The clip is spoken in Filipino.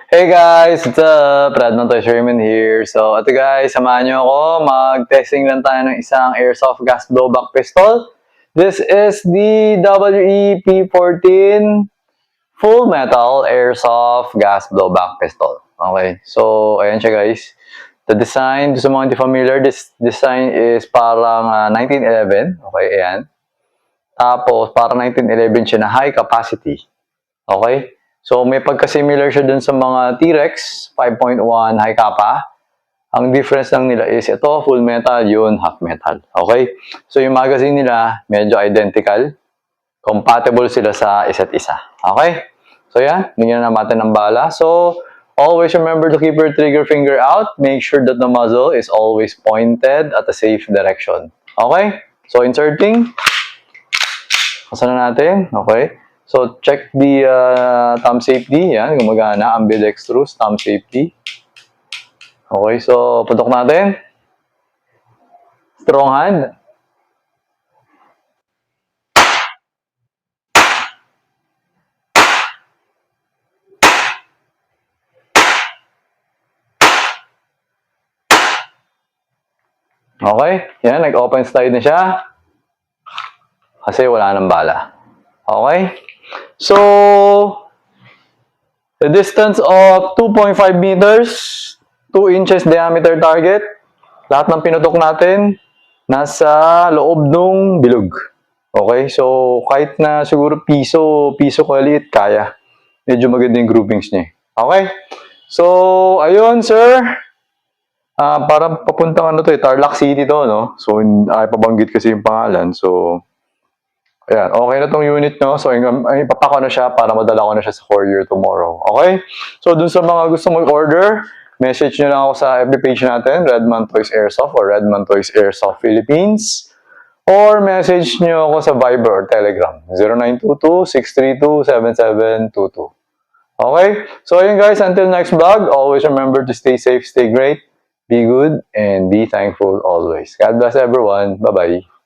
Hey guys, what's up? Radman Toys Raymond here. So, ito guys, samahan nyo ako. Mag-testing lang tayo ng isang airsoft gas blowback pistol. This is the WEP14 Full Metal Airsoft Gas Blowback Pistol. Okay, so ayan siya guys. The design, sa mga hindi familiar, this design is parang 1911. Okay, ayan. Tapos, parang 1911 siya na high capacity. Okay? So, may pagka-similar siya dun sa mga T-Rex 5.1 high kappa. Ang difference lang nila is ito, full metal, yun, half metal. Okay? So, yung magazine nila, medyo identical. Compatible sila sa isa't isa. Okay? So, yan. Bigyan na natin ng bala. So, always remember to keep your trigger finger out. Make sure that the muzzle is always pointed at a safe direction. Okay? So, inserting. Kasan na natin? Okay? So, check the thumb safety. Yan, gumagana. Ambidextrous thumb safety. Okay, so, putok natin. Strong hand. Okay, yan, nag-open slide na siya. Kasi wala nang bala. Okay? So, the distance of 2.5 meters, 2 inches diameter target. Lahat ng pinutok natin, nasa loob ng bilog. Okay? So, kahit na siguro piso kaliit, kaya. Medyo maganda yung groupings niya. Okay? So, ayun, sir. Parang papuntang ano to eh, Tarlac City to, no? So, ay pabanggit kasi yung pangalan. So, ayan, okay na tong unit nyo. So, ipapako na siya para madala ko na siya sa courier tomorrow. Okay? So, dun sa mga gusto mag-order, message nyo lang ako sa FB page natin, Redman Toys Airsoft or Redman Toys Airsoft Philippines. Or message nyo ako sa Viber or Telegram, 0922-632-7722. Okay? So, ayun guys, until next vlog, always remember to stay safe, stay great, be good, and be thankful always. God bless everyone. Bye-bye.